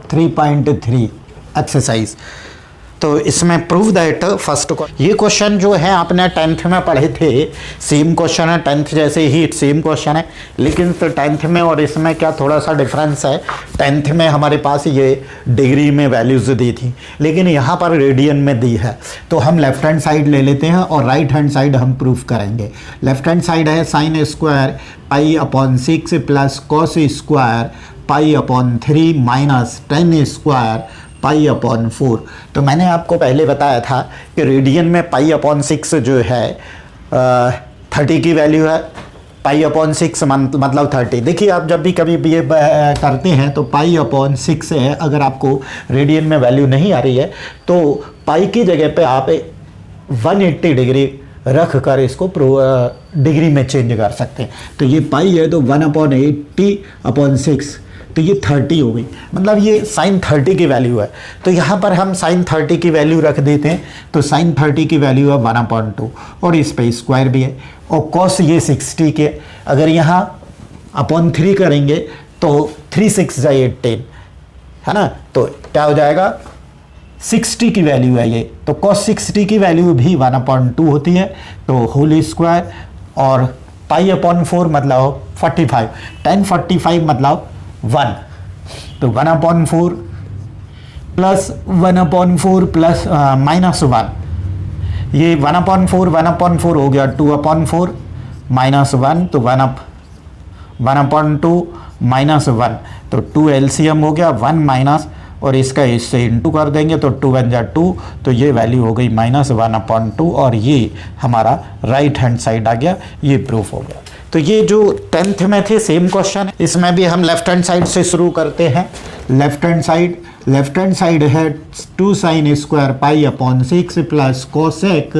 3.3 exercise. तो इसमें prove that first को ये क्वेश्चन जो है आपने 10th में पढ़े थे, सेम क्वेश्चन है 10th जैसे ही सेम क्वेश्चन है, लेकिन तो 10th में और इसमें क्या थोड़ा सा डिफरेंस है। 10th में हमारे पास ये डिग्री में वैल्यूज़ दी थी, लेकिन यहाँ पर रेडियन में दी है। तो हम लेफ्ट हैंड साइड ले लेते हैं और राइट हैंड साइड हम प्रूफ करेंगे। लेफ्ट हैंड साइड है sine square π/6 plus cos square π/3 minus tan square π/4। तो मैंने आपको पहले बताया था कि रेडियन में π/6 जो है 30 की वैल्यू है। π/6 मतलब 30। देखिए आप जब भी कभी भी ये करते हैं तो π/6 है। अगर आपको रेडियन में वैल्यू नहीं आ रही है तो पाई की जगह पे आप 180 डिग्री रख कर इसको डिग्री में चेंज कर सकते हैं। तो ये पाई है तो 1/80/6, तो ये 30 हो गई, मतलब ये साइन 30 की वैल्यू है। तो यहाँ पर हम साइन 30 की वैल्यू रख देते हैं। तो साइन 30 की वैल्यू है 1/2 और इस पे स्क्वायर भी है। और कॉस ये 60 के, अगर यहाँ /3 करेंगे तो 3 6 जाए 18 है ना, तो क्या हो जाएगा 60 की वैल्यू है ये। तो cos 60 की वैल्यू भी 1/2 होती है। तो होल स्क्वायर और π/4 मतलब 45, tan 45 मतलब 1। तो 1/4 प्लस 1/4 प्लस -1, ये 1/4 हो गया 2/4 -1, तो 1/2 -1, तो 2 LCM हो गया 1 माइनस, और इसका इससे इंटू कर देंगे तो 2 1 जा 2, तो ये वैल्यू हो गई -1/2 और ये हमारा राइट हैंड साइड आ गया। ये प्रूफ हो गया। तो ये जो 10th में थे सेम क्वेश्चन है, इसमें भी हम लेफ्ट हैंड साइड से शुरू करते हैं। लेफ्ट हैंड साइड है 2 sin square π/6 plus cosec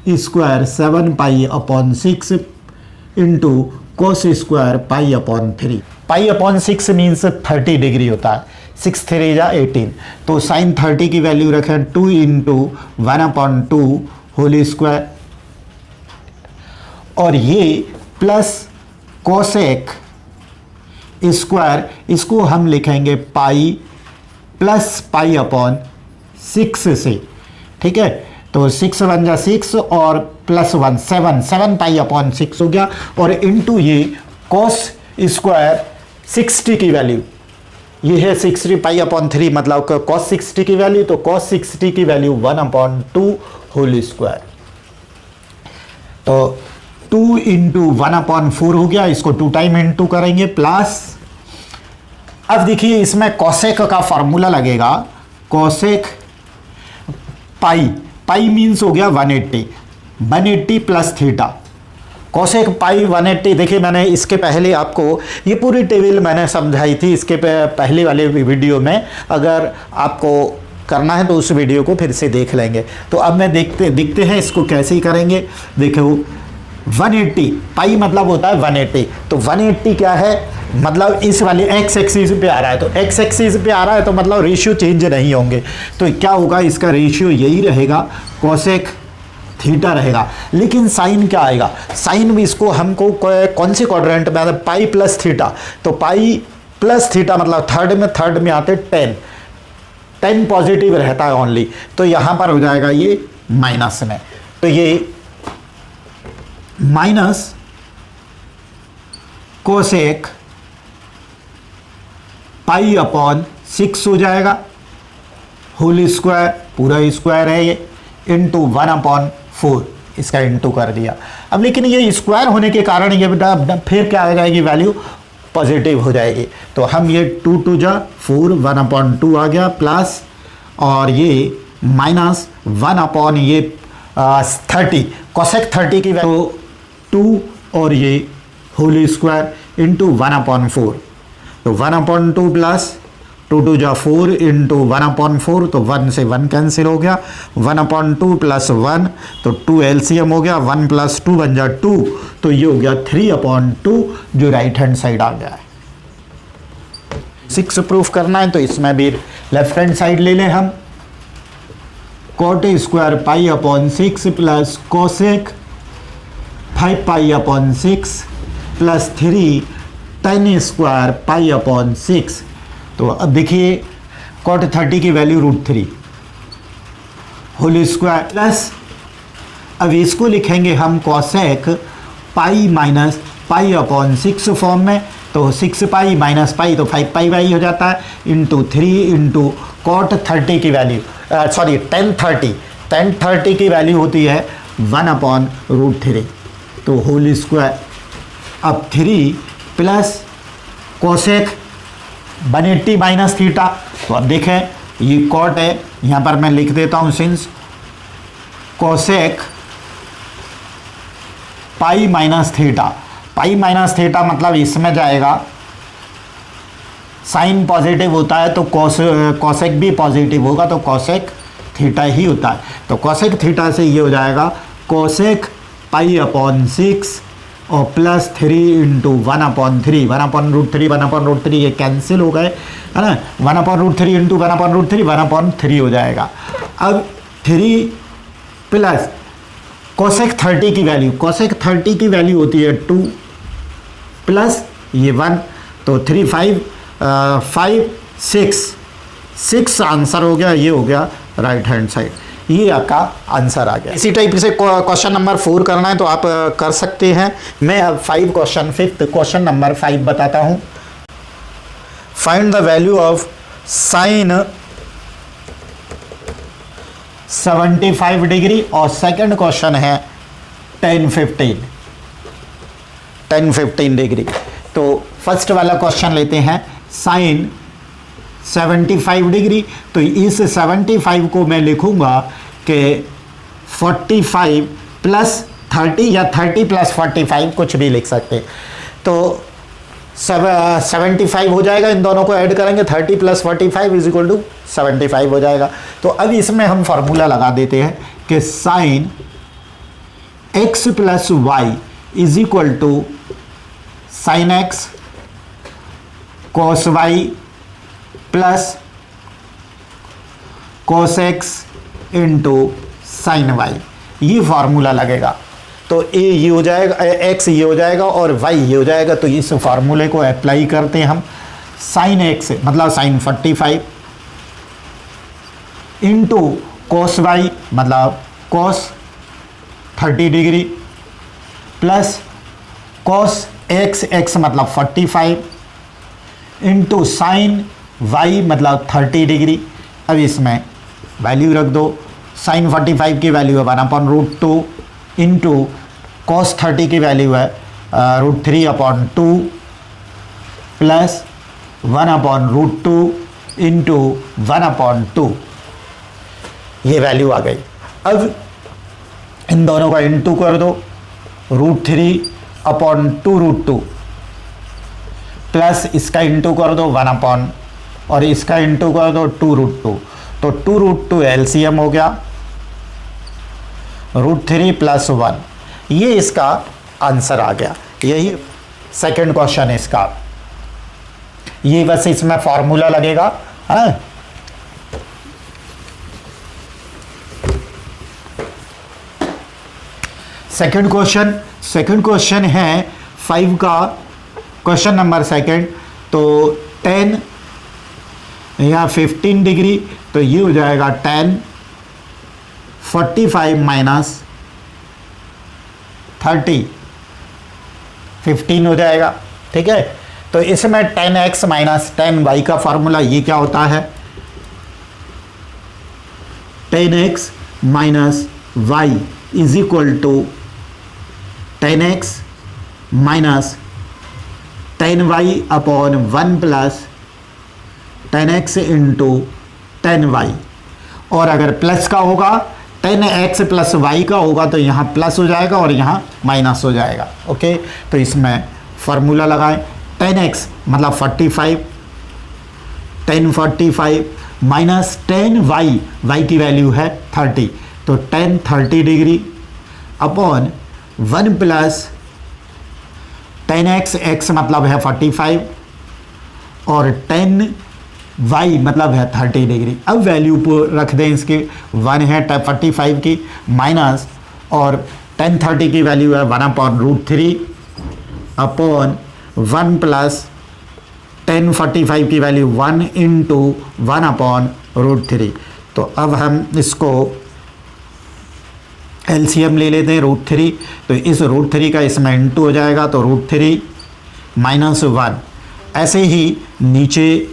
square 7 π/6 into cos square π/3। π/6 means 30 degree होता है, 6 3 जा 18। तो साइन 30 की वैल्यू रखें 2 × 1/2 होल स्क्वायर, और ये प्लस कोसेक स्क्वायर, इसको हम लिखेंगे पाई प्लस π/6 से, ठीक है। तो 6 1 जा 6 और प्लस 1 7 π/6 हो गया, और इंटू ये कोस स्क्वायर 60 की वैल्यू, ये है 60 π/3 मतलब cos 60 की वैल्यू, तो cos 60 की वैल्यू 1/2 होल स्क्वायर। तो 2 × 1/4 हो गया, इसको 2 टाइम इंटू करेंगे प्लस, अब देखिए इसमें कोसेक का फॉर्मूला लगेगा। कोसेक पाई मीन्स हो गया 180 प्लस थीटा। कोसेक पाई 180, देखिए मैंने इसके पहले आपको ये पूरी टेबल मैंने समझाई थी इसके पहले वाले वीडियो में। अगर आपको करना है तो उस वीडियो को फिर से देख लेंगे। तो अब मैं देखते हैं इसको कैसे ही करेंगे। देखो 180 पाई मतलब होता है 180, तो 180 क्या है, मतलब इस वाले एक्स एक्सिस पे आ रहा है, तो एक्स एक्सिस पे आ रहा है तो मतलब रेशियो चेंज नहीं होंगे। तो क्या होगा, इसका रेशियो यही रहेगा, कोसेक थीटा रहेगा। लेकिन साइन क्या आएगा, साइन भी इसको हमको कौन से क्वाड्रेंट में आता है, पाई प्लस थीटा। तो पाई प्लस थीटा मतलब थर्ड में आते 10 पॉजिटिव रहता है ओनली, तो यहाँ पर हो जाएगा ये माइनस में। तो ये माइनस कोसेक π/6 हो जाएगा, होल स्क्वायर पूरा स्क्वायर है ये, इंटू 1/4, इसका इंटू कर दिया। अब लेकिन ये स्क्वायर होने के कारण ये बेटा फिर क्या आ जाएगी, वैल्यू पॉजिटिव हो जाएगी। तो हम ये 2 2 जा 4 1/2 आ गया प्लस, और ये माइनस 1 ये 30 कोसेक 30 की वैल्यू 2 और ये होल स्क्वायर इंटू 1/4। तो 1/2 प्लस 2 2 जा 4 इंटू 1/4, तो 1 से 1 कैंसिल हो गया, 1/2 प्लस 1, तो 2 LCM हो गया, 1 + 2 बन जा 2, तो ये हो गया 3/2 जो राइट हैंड साइड आ गया है। 6 प्रूफ करना है तो इसमें भी लेफ्ट हैंड साइड ले लें हम। cot square π/6 plus cosec 5π/6 plus 3 tan square π/6। तो अब देखिए कॉट 30 की वैल्यू √3 होल स्क्वायर प्लस, अब इसको लिखेंगे हम कॉसेक पाई माइनस पाई अपॉन 6 फॉर्म में, तो 6 पाई माइनस पाई तो 5 पाई बाई हो जाता है, इंटू 3 इंटू कॉट 30 की वैल्यू सॉरी tan 30 की वैल्यू होती है 1 अपॉन √3, तो होल स्क्वायर। अब 3 प्लस कोसेक 180 माइनस थीटा, तो अब देखें ये कॉट है, यहाँ पर मैं लिख देता हूँ सिंस कोसेक पाई माइनस थीटा मतलब इसमें जाएगा, साइन पॉजिटिव होता है तो कोसेक भी पॉजिटिव होगा, तो कोसेक थीटा ही होता है, तो कोसेक थीटा से ये हो जाएगा कोसेक पाई अपॉन 6 और प्लस 3 इंटू 1 अपॉन 3, 1 अपॉन √3 ये कैंसिल हो गए, है ना, 1 अपॉन √3 इंटू 1 अपॉन √3 1 अपॉन 3 हो जाएगा। अब 3 प्लस कोसेक 30 की वैल्यू होती है 2 प्लस ये 1, तो 3 5 6 आंसर हो गया, ये हो गया राइट हैंड साइड, ये आपका आंसर आ गया। इसी टाइप से क्वेश्चन नंबर 4 करना है तो आप कर सकते हैं। मैं अब 5th क्वेश्चन नंबर 5 बताता हूँ। Find the value of sine 75 degree और सेकंड क्वेश्चन है tan 15 डिग्री। तो फर्स्ट वाला क्वेश्चन लेते हैं साइन 75 डिग्री, तो इस 75 को मैं लिखूंगा कि 45 प्लस 30 या 30 प्लस 45 कुछ भी लिख सकते हैं, तो 75 हो जाएगा, इन दोनों को ऐड करेंगे 30 प्लस 45 इज इक्वल टू 75 हो जाएगा। तो अब इसमें हम फॉर्मूला लगा देते हैं कि sine x plus y is equal to sine x cos y plus cos x into sine y, ये फार्मूला लगेगा। तो a ये हो जाएगा, x ये हो जाएगा और y ये हो जाएगा, तो इस फार्मूले को अप्लाई करते हैं हम। साइन x मतलब साइन 45 इंटू कॉस वाई मतलब cos 30 degree plus cos x मतलब 45 इंटू साइन y मतलब 30 डिग्री। अब इसमें वैल्यू रख दो, साइन 45 की वैल्यू है 1/√2 इंटू कॉस 30 की वैल्यू है √3/2 प्लस 1/√2 इंटू 1/2, ये वैल्यू आ गई। अब इन दोनों का इंटू कर दो, √3/2√2 प्लस इसका इंटू कर दो 1 और इसका इंटू कर दो 2√2, तो 2√2 एलसीएम हो गया, √3 प्लस 1, ये इसका आंसर आ गया। यही सेकंड क्वेश्चन है इसका, ये बस इसमें फॉर्मूला लगेगा, है। सेकंड क्वेश्चन है 5 का क्वेश्चन नंबर सेकंड, तो 10 या 15 डिग्री, तो ये हो जाएगा tan 45 माइनस 30 15 हो जाएगा, ठीक है। तो इसमें tan x minus tan y का फॉर्मूला ये क्या होता है, tan x minus y is equal to tan x minus tan y upon 1 plus tan x into tan y, और अगर प्लस का होगा tan x प्लस y का होगा तो यहाँ प्लस हो जाएगा और यहाँ माइनस हो जाएगा, ओके। तो इसमें फॉर्मूला लगाएं, tan x मतलब 45 tan 45 माइनस tan y की वैल्यू है 30, तो tan 30 degree upon 1 plus tan x मतलब है 45 और tan y मतलब है 30 डिग्री। अब वैल्यू को रख दें, इसकी 1 है 45 की माइनस और tan 30 की वैल्यू है 1/√3 अपॉन 1 प्लस tan 45 की वैल्यू 1 इंटू 1/√3। तो अब हम इसको एलसीएम ले लेते हैं √3। तो इस √3 का इसमें इंटू हो जाएगा, तो √3 माइनस 1। ऐसे ही नीचे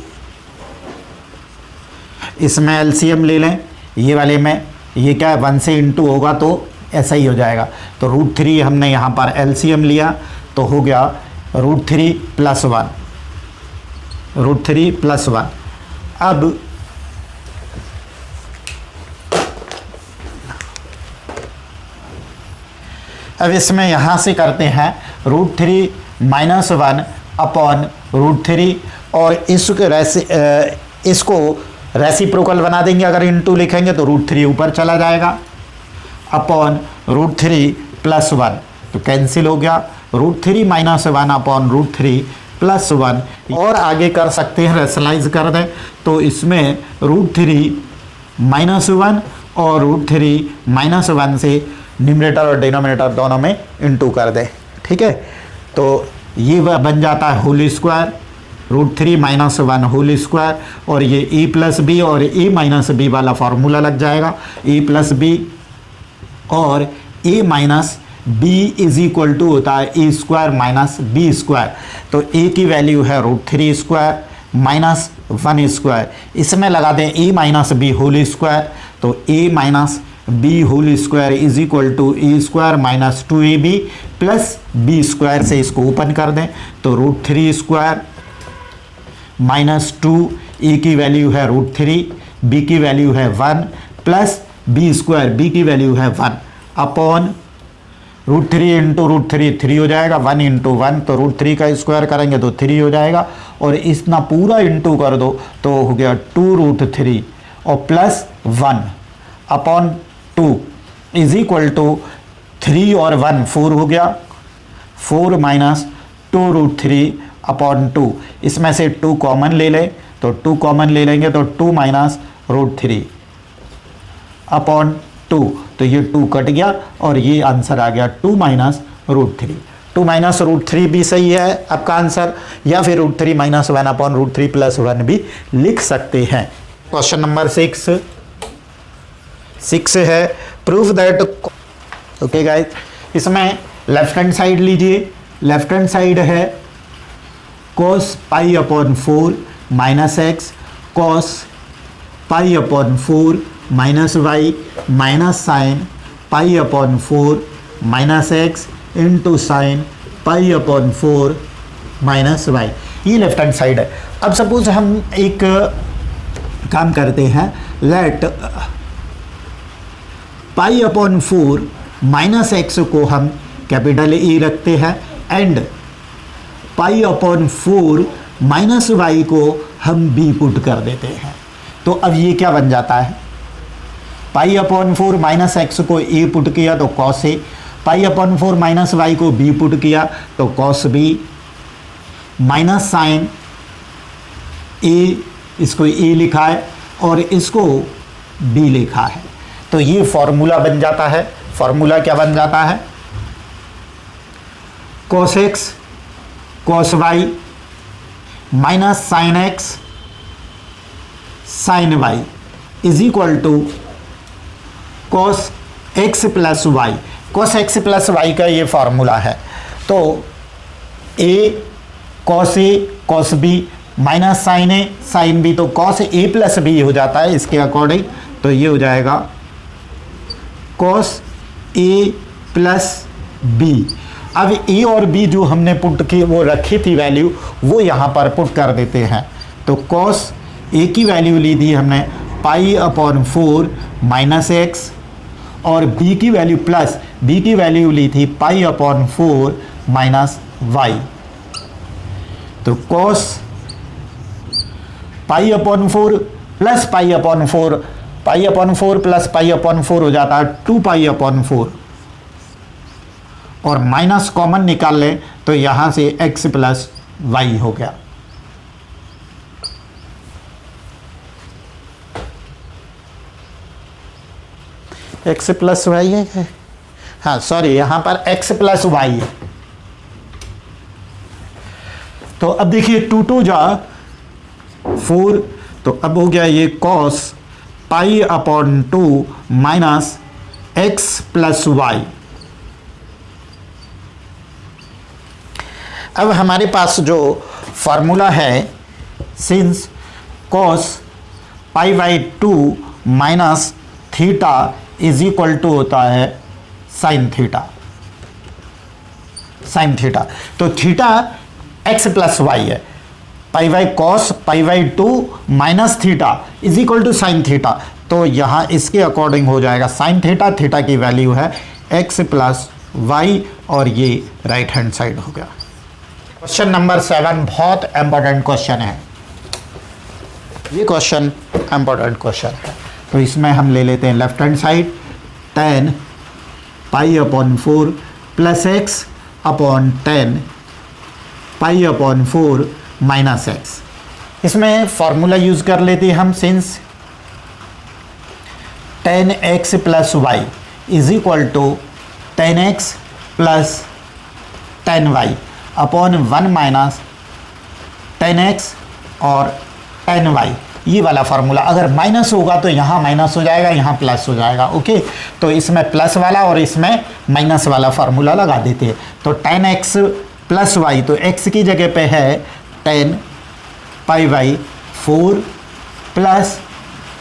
इसमें एलसीएम ले लें, ये वाले में ये क्या है 1 से इंटू होगा तो ऐसा ही हो जाएगा। तो √3 हमने यहाँ पर एलसीएम लिया तो हो गया √3 + 1, √3 + 1। अब इसमें यहाँ से करते हैं √3 - 1/√3 और इसको रेसिप्रोकल बना देंगे। अगर इंटू लिखेंगे तो √3 ऊपर चला जाएगा अपॉन √3 + 1, तो कैंसिल हो गया। √3 - 1/√3 + 1। और आगे कर सकते हैं, रेशनलाइज कर दें तो इसमें √3 - 1 और √3 - 1 से न्यूमरेटर और डिनोमिनेटर दोनों में इंटू कर दें। ठीक है, तो ये बन जाता है होल स्क्वायर, √3 - 1 होल स्क्वायर, और ये a + b और a - b वाला फार्मूला लग जाएगा। a + b और a - b = होता है a² - b²। तो a की वैल्यू है √3² - 1²। इसमें लगा दें a - b होल स्क्वायर, तो a - b whole square = a² - 2ab + b² से इसको ओपन कर दें तो √3² - 2, a की वैल्यू है √3, b की वैल्यू है 1 प्लस b², b की वैल्यू है 1 अपॉन √3 इंटू √3 3 हो जाएगा, 1 इंटू 1 तो √3 का स्क्वायर करेंगे तो 3 हो जाएगा, और इतना पूरा इंटू कर दो तो हो गया 2√3 और प्लस 1 अपॉन 2 = 3 और 1 4 हो गया, 4 - 2√3 अपॉन 2। इसमें से 2 कॉमन ले लें तो 2 कॉमन ले लेंगे तो 2 - √3 अपॉन 2, तो ये 2 कट गया और ये आंसर आ गया 2 - √3। 2 - √3 भी सही है आपका आंसर, या फिर √3 - 1/√3 + 1 भी लिख सकते हैं। क्वेश्चन नंबर 6 है प्रूफ दैट। ओके गाइस, इसमें लेफ्ट हैंड साइड लीजिए, लेफ्ट हैंड साइड है cos π/4 - x cos π/4 - y minus sin π/4 - x into sin π/4 - y। ये लेफ्ट हैंड साइड है। अब सपोज हम एक काम करते हैं, लेट π/4 - x को हम कैपिटल E रखते हैं एंड π/4 - y को हम b पुट कर देते हैं। तो अब ये क्या बन जाता है, π/4 - x को a पुट किया तो cos a, π/4 - y को b पुट किया तो cos b, minus sine a, इसको a लिखा है और इसको b लिखा है। तो ये फॉर्मूला बन जाता है। फॉर्मूला क्या बन जाता है, cos x cos y minus sine x sine y = cos x + y। cos x + y का ये फार्मूला है। तो a cos a cos b minus sine a sine b, तो cos a + b हो जाता है इसके अकॉर्डिंग। तो ये हो जाएगा cos a + b। अब a और b जो हमने पुट की वो रखी थी वैल्यू, वो यहाँ पर पुट कर देते हैं। तो cos a की वैल्यू ली थी हमने π/4 - x और b की वैल्यू प्लस b की वैल्यू ली थी π/4 - y। तो cos π/4 प्लस π/4 π/4 प्लस π/4 हो जाता है 2π/4 और माइनस कॉमन निकाल लें तो यहां से x + y हो गया। x + y है, हाँ सॉरी, यहां पर x + y है। तो अब देखिए 2 2 जा 4, तो अब हो गया ये cos pi upon 2 minus x plus y. अब हमारे पास जो फॉर्मूला है since cos pi by 2 minus theta is equal to होता है साइन थीटा। साइन थीटा तो थीटा एक्स प्लस वाई है, pi by cos pi by 2 minus theta is equal to sine theta. तो यहाँ इसके अकॉर्डिंग हो जाएगा साइन थीटा, थीटा की वैल्यू है एक्स प्लस वाई और ये राइट हैंड साइड हो गया। क्वेश्चन नंबर 7 बहुत इंपॉर्टेंट क्वेश्चन है, ये क्वेश्चन इंपॉर्टेंट क्वेश्चन है। तो इसमें हम ले लेते हैं left hand side tan pi upon 4 plus x upon 10 pi upon 4 minus x. इसमें फॉर्मूला यूज कर लेते हैं हम since tan x plus y is equal to tan x plus tan y upon 1 minus tan x और tan y, ये वाला formula. अगर minus होगा तो यहाँ माइनस हो जाएगा, यहाँ प्लस हो जाएगा। ओके, तो इसमें प्लस वाला और इसमें माइनस वाला फार्मूला लगा देते हैं। तो tan x प्लस वाई, तो x की जगह पे है tan pi by 4 plus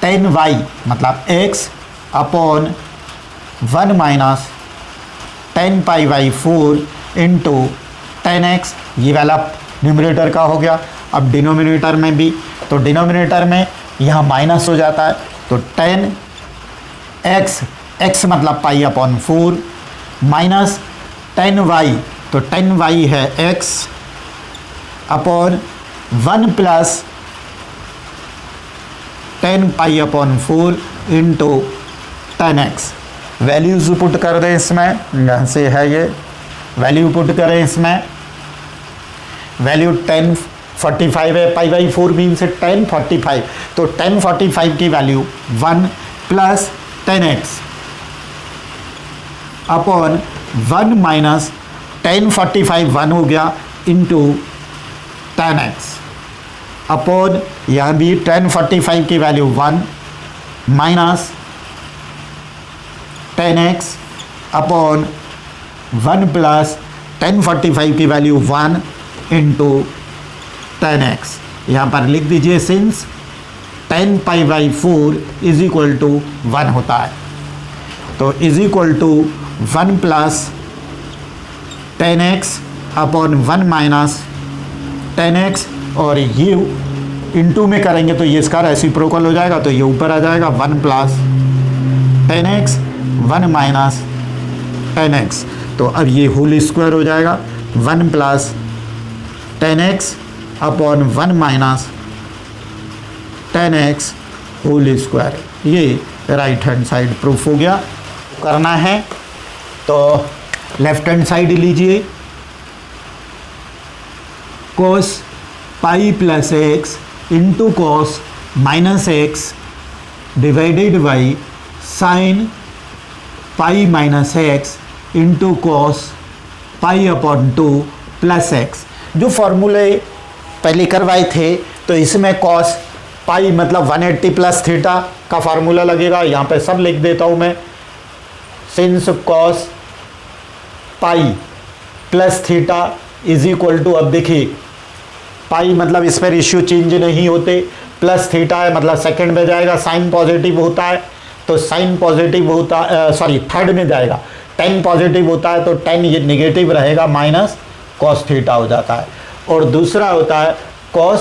tan y मतलब x upon 1 minus tan pi by 4 into tan x, ये वाला न्यूमरेटर का हो गया। अब डिनोमिनेटर में भी, तो डिनोमिनेटर में यहाँ माइनस हो जाता है, तो tan x, x मतलब पाई अपॉन 4 माइनस tan y, तो tan y है x upon 1 plus tan pi upon 4 into tan x। Values put कर दें इसमें, यहाँ से है ये वैल्यू पुट करें इसमें, वैल्यू 1045 है, पाई बाई 4 मीन्स 1045, तो 1045 की value 1 plus 10x upon 1 minus 1045 1 हो गया इंटू 10x अपॉन यहाँ भी 1045 की value 1 minus 10x upon 1 plus 1045 की वैल्यू 1 इंटू 10x। यहाँ पर लिख दीजिए since 10 pi by 4 is equal to 1 होता है, तो is equal to 1 plus 10x upon 1 minus 10x, और ये इंटू में करेंगे तो ये इसका रेसिप्रोकल हो जाएगा, तो ये ऊपर आ जाएगा 1 प्लस 10x 1 माइनस 10x, तो अब ये होल स्क्वायर हो जाएगा 1 plus 10x upon 1 minus 10x whole square. ये राइट हैंड साइड प्रूफ हो गया। करना है तो लेफ्ट हैंड साइड लीजिए, cos pi plus x into cos minus x divided by sine pi minus x into cos pi upon 2 plus x. जो फॉर्मूले पहले करवाए थे तो इसमें cos पाई मतलब 180 प्लस थीटा का फार्मूला लगेगा, यहाँ पे सब लिख देता हूँ मैं। Since cos pi plus theta is equal to, अब देखिए पाई मतलब इस पर रेशियो चेंज नहीं होते, प्लस थीटा है मतलब सेकंड में जाएगा, साइन पॉजिटिव होता है तो साइन पॉजिटिव होता सॉरी थर्ड में जाएगा, tan पॉजिटिव होता है तो tan ये नेगेटिव रहेगा, माइनस cos थीटा हो जाता है। और दूसरा होता है cos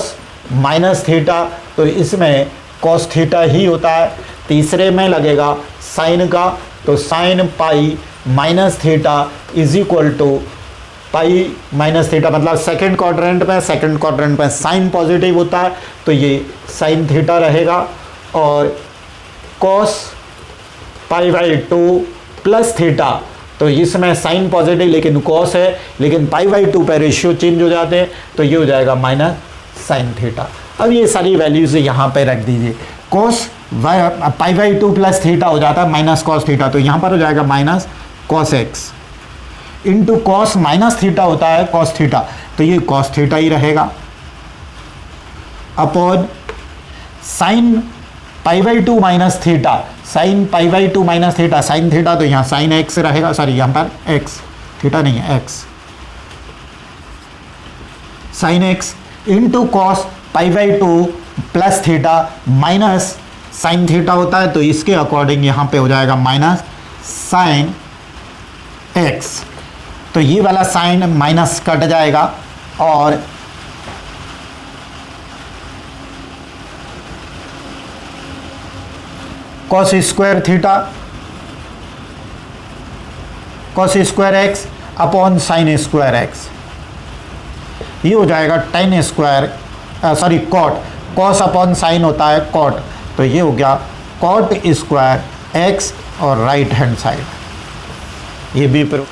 माइनस थीटा, तो इसमें cos थीटा ही होता है। तीसरे में लगेगा साइन का, तो sine pi minus theta is equal to pi minus theta मतलब सेकंड क्वाड्रेंट में साइन पॉजिटिव होता है तो ये साइन थीटा रहेगा। और cos pi by 2 plus theta, तो इसमें साइन पॉजिटिव लेकिन cos है, लेकिन पाई बाई 2 पर रेशियो चेंज हो जाते हैं तो ये हो जाएगा माइनस साइन थीटा। अब ये सारी वैल्यूज यहाँ पे रख दीजिए, cos pi by 2 plus theta हो जाता है माइनस cos थीटा, तो यहाँ पर हो जाएगा minus cos x into cos minus theta होता है cos थीटा, तो ये कॉस थीटा ही रहेगा upon sine pi by 2 minus theta, sine pi by 2 minus theta, sine theta तो यहाँ साइन एक्स रहेगा, सॉरी यहाँ पर एक्स, थीटा नहीं है x, sine x into cos pi by 2 plus theta minus sine theta होता है, तो इसके अकॉर्डिंग यहाँ पे हो जाएगा माइनस साइन एक्स। तो ये वाला साइन माइनस कट जाएगा और cos square theta cos square x upon sine square x, ये हो जाएगा tan square sorry cot, cos upon sine होता है कॉट, तो ये हो गया कॉट स्क्वायर एक्स और राइट हैंड साइड ये भी प्रूफ।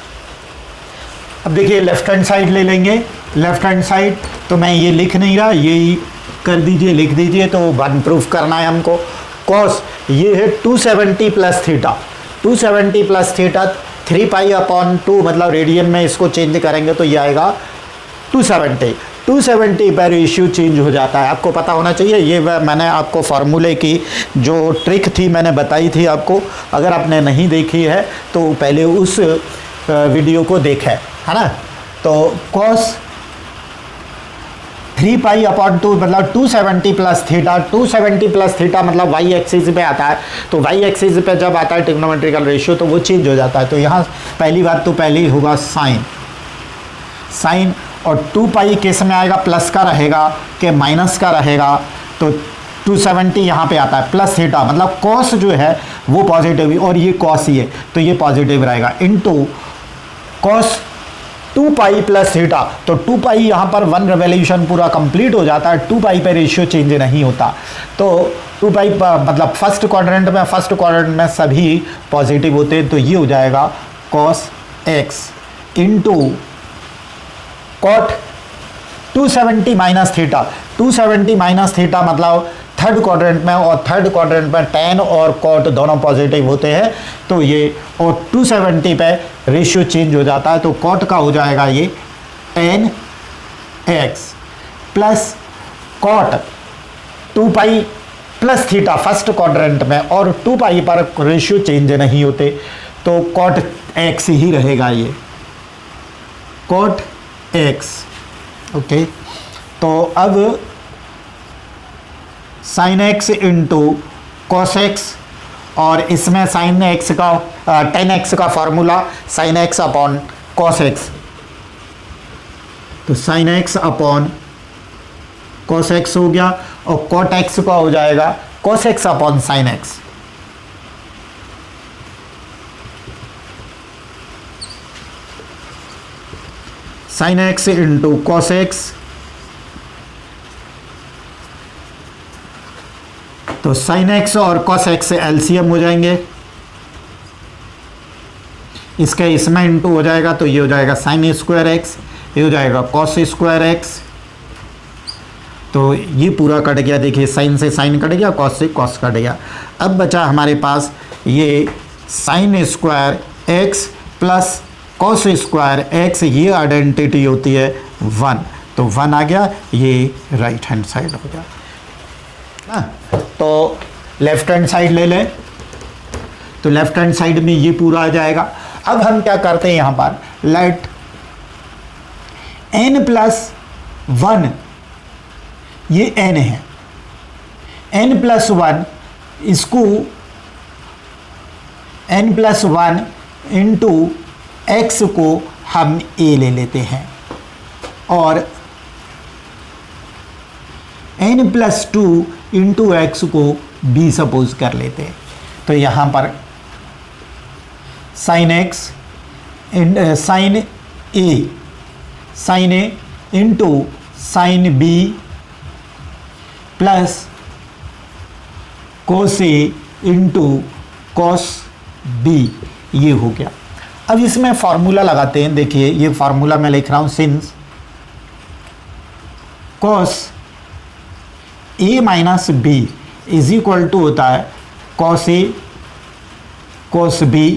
अब देखिए लेफ्ट हैंड साइड ले लेंगे, लेफ्ट हैंड साइड तो मैं ये लिख नहीं रहा, यही कर दीजिए, लिख दीजिए, तो वन प्रूफ करना है हमको। कॉस ये है 270 plus theta, 270 plus theta 3 pi upon 2, मतलब रेडियन में इसको चेंज करेंगे तो ये आएगा 270, 270 पर रेशियो चेंज हो जाता है, आपको पता होना चाहिए। ये मैंने आपको फार्मूले की जो ट्रिक थी मैंने बताई थी आपको, अगर आपने नहीं देखी है तो पहले उस वीडियो को देखें, है ना। तो कॉस 3 पाई अपॉन 2 मतलब 270 प्लस थीटा, 270 प्लस थीटा मतलब वाई एक्सिस पे आता है, तो वाई एक्सिस पे जब आता है ट्रिग्नोमेट्रिकल रेशियो तो वो चेंज हो जाता है। तो यहाँ पहली बात तो पहले ही होगा साइन, साइन और 2 पाई किस में आएगा, प्लस का रहेगा कि माइनस का रहेगा, तो 270 यहाँ पे आता है प्लस थीटा मतलब कॉस जो है वो पॉजिटिव और ये कॉस ही है तो ये पॉजिटिव रहेगा, इनटू कॉस 2 पाई प्लस थीटा, तो 2 पाई यहाँ पर वन रेवोल्यूशन पूरा कंप्लीट हो जाता है, 2 पाई पे रेशियो चेंज नहीं होता, तो 2 पाई मतलब फर्स्ट क्वाड्रेंट में सभी पॉजिटिव होते हैं, तो ये हो जाएगा cos x into cot 270 minus theta, 270 minus theta मतलब थर्ड क्वाड्रेंट में, और थर्ड क्वाड्रेंट में tan और cot दोनों पॉजिटिव होते हैं, तो ये और 270 पे रेशियो चेंज हो जाता है, तो cot का हो जाएगा ये tan x प्लस cot 2 पाई प्लस थीटा फर्स्ट क्वाड्रेंट में, और 2 पाई पर रेशियो चेंज नहीं होते, तो cot x ही रहेगा ये cot x, ओके। तो अब sine x into cos x, और इसमें साइन एक्स का टेन एक्स का formula sine x upon cos x, तो sine x upon cos x हो गया, और कॉट एक्स का हो जाएगा cos x upon sine x. Sine x into cos x, तो साइन एक्स और कॉस एक्स से एलसीएम हो जाएंगे, इसके इसमें इंटू हो जाएगा, तो ये हो जाएगा साइन स्क्वायर एक्स, ये हो जाएगा कॉस स्क्वायर एक्स, तो ये पूरा कट गया, देखिए साइन से साइन कट गया, कॉस से कॉस कट गया। अब बचा हमारे पास ये sign square x plus cos square x, ये आइडेंटिटी होती है 1, तो 1 आ गया, ये राइट हैंड साइड हो गया ना। तो लेफ्ट हैंड साइड ले लें, तो लेफ्ट हैंड साइड में ये पूरा आ जाएगा। अब हम क्या करते हैं यहाँ पर, लेट n प्लस 1, ये n है, n प्लस 1, इसको n प्लस 1 इंटू एक्स को हम a ले लेते हैं, और n प्लस 2 इंटू एक्स को b सपोज कर लेते हैं, तो यहाँ पर sine x sine A into sine B plus cos A into cos B, ये हो गया। अब इसमें फार्मूला लगाते हैं, देखिए ये फार्मूला मैं लिख रहा हूँ, since cos A minus B is equal to होता है cos A cos B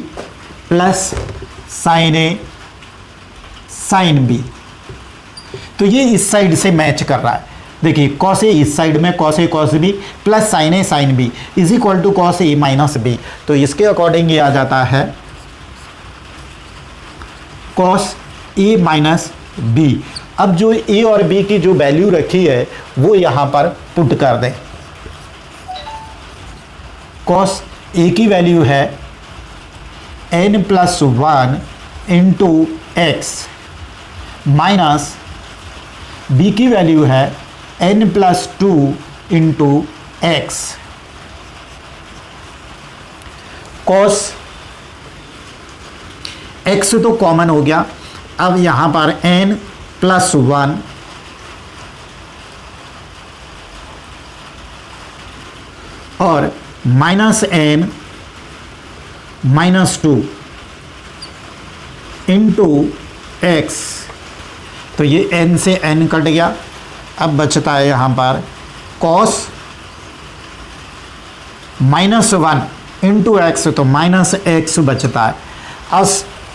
plus sine A sine B. तो ये इस साइड से मैच कर रहा है। देखिए कॉस ए इस साइड में cos A cos B plus sine A sine B is equal to cos A minus B. तो इसके अकॉर्डिंग ये आ जाता है कॉस ए माइनस बी। अब जो ए और बी की जो वैल्यू रखी है वो यहाँ पर पुट कर दें। कॉस ए की वैल्यू है n plus 1 into x minus B की वैल्यू है n plus 2 into x. Cos x तो कॉमन हो गया, अब यहाँ पर n प्लस 1 और minus n minus 2 into x. तो ये n से n कट गया, अब बचता है यहाँ पर कॉस माइनस 1 इंटू एक्स, तो माइनस एक्स बचता है। अब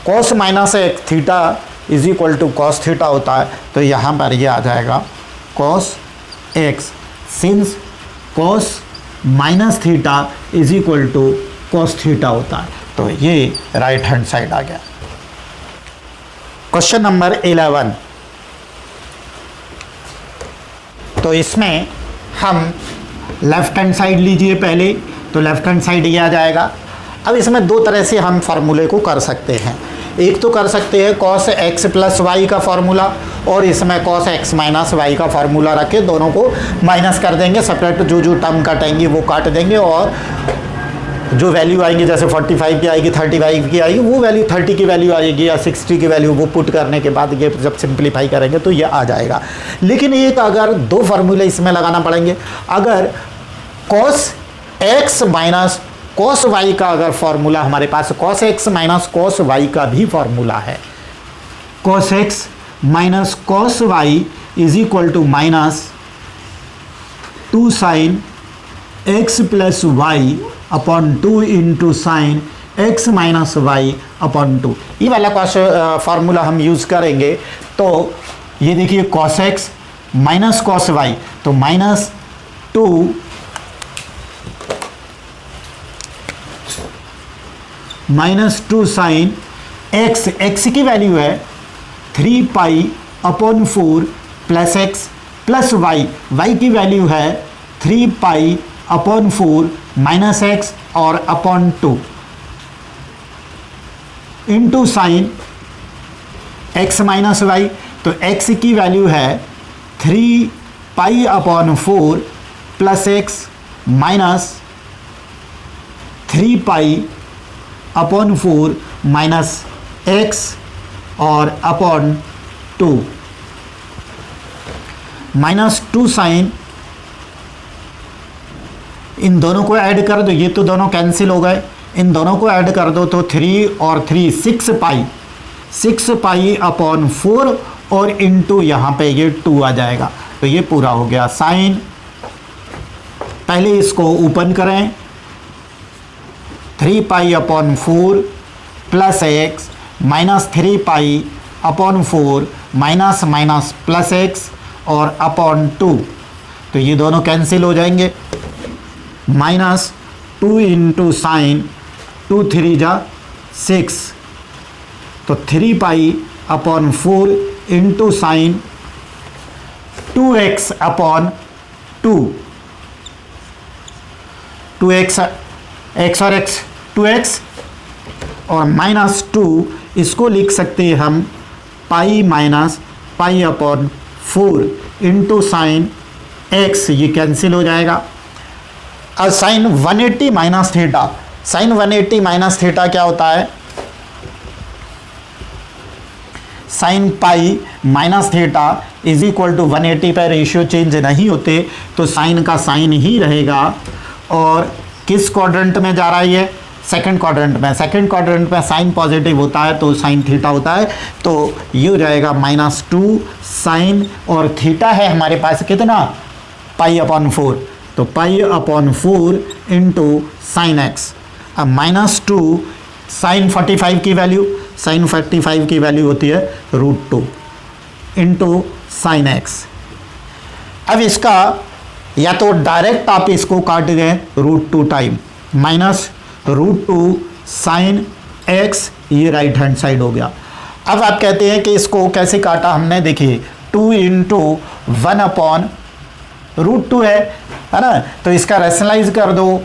cos minus x theta is equal to cos theta होता है, तो यहाँ पर ये आ जाएगा cos x, since cos minus theta is equal to cos theta होता है। तो ये राइट हैंड साइड आ गया। क्वेश्चन नंबर 11, तो इसमें हम लेफ्ट हैंड साइड लीजिए पहले, तो लेफ्ट हैंड साइड ये आ जाएगा। अब इसमें दो तरह से हम फार्मूले को कर सकते हैं। एक तो कर सकते हैं कॉस एक्स प्लस वाई का फार्मूला, और इसमें कॉस एक्स माइनस वाई का फार्मूला रख के दोनों को माइनस कर देंगे, सेपरेट जो जो टर्म कटेंगी वो काट देंगे, और जो वैल्यू आएंगी जैसे 45 की आएगी 35 की आएगी वो वैल्यू 30 की वैल्यू आएगी या 60 की वैल्यू, वो पुट करने के बाद ये जब सिंप्लीफाई करेंगे तो ये आ जाएगा। लेकिन एक अगर दो फार्मूले इसमें लगाना पड़ेंगे। अगर cos x minus cos y का अगर फॉर्मूला हमारे पास cos x minus cos y का भी फॉर्मूला है, cos x minus cos y is equal to minus 2 sine x plus y upon 2 into sine x minus y upon 2। ये वाला cos formula हम यूज़ करेंगे। तो ये देखिए cos x minus cos y, तो माइनस 2 साइन एक्स, एक्स की value है 3 pi upon 4 plus x plus y, y की वैल्यू है 3 पाई अपॉन 4 माइनस एक्स और upon 2 into sine x minus y. तो एक्स की वैल्यू है 3 pi upon 4 plus x minus 3 pi upon 4 minus x और upon 2 minus 2 sine, इन दोनों को ऐड कर दो, ये तो दोनों कैंसिल हो गए, इन दोनों को ऐड कर दो तो 3 और 3 6 पाई अपॉन 4 और इंटू यहाँ पे ये 2 आ जाएगा। तो ये पूरा हो गया साइन। पहले इसको ओपन करें, 3 pi upon 4 plus x minus 3 pi upon 4 minus minus plus x और अपॉन 2, तो ये दोनों कैंसिल हो जाएंगे। माइनस 2 इंटू साइन 2 3 जा 6, तो 3 pi upon 4 into sign 2x upon 2, 2x x और x 2x और माइनस 2, इसको लिख सकते हैं हम pi minus pi upon 4 into sine x, ये कैंसिल हो जाएगा। अब sine 180 minus theta, sine 180 minus theta क्या होता है, sine pi minus theta is equal to 180 पर रेशियो चेंज नहीं होते, तो साइन का साइन ही रहेगा। और किस क्वाड्रेंट में जा रहा है ये, सेकंड क्वाड्रेंट में, सेकंड क्वाड्रेंट में साइन पॉजिटिव होता है तो साइन थीटा होता है, तो ये हो जाएगा -2 साइन, और थीटा है हमारे पास कितना पाई अपॉन 4, तो पाई अपॉन 4 इंटू साइन एक्स। अब -2 साइन 45 की वैल्यू, साइन 45 की वैल्यू होती है √2 इंटू साइन एक्स। अब इसका या तो डायरेक्ट आप इसको काट गए √2 टाइम माइनस √2 साइन एक्स, ये राइट हैंड साइड हो गया। अब आप कहते हैं कि इसको कैसे काटा हमने, देखिए 2 इंटू 1/√2 है ना, तो इसका रेशनलाइज कर दो,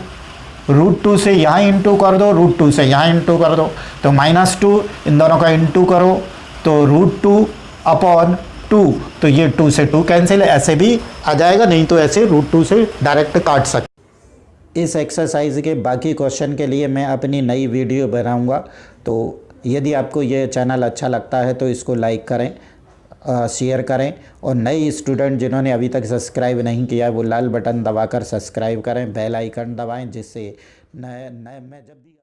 √2 से यहाँ इंटू कर दो, √2 से यहाँ इंटू कर दो, तो -2 इन दोनों का इंटू करो तो √2/2, तो ये 2 से 2 कैंसिल, ऐसे भी आ जाएगा, नहीं तो ऐसे √2 से डायरेक्ट काट सकते। इस एक्सरसाइज के बाकी क्वेश्चन के लिए मैं अपनी नई वीडियो बनाऊंगा, तो यदि आपको ये चैनल अच्छा लगता है तो इसको लाइक करें, शेयर करें, और नए स्टूडेंट जिन्होंने अभी तक सब्सक्राइब नहीं किया वो लाल बटन दबाकर सब्सक्राइब करें, बेल आइकन दबाएं, जिससे नए मैं जब भी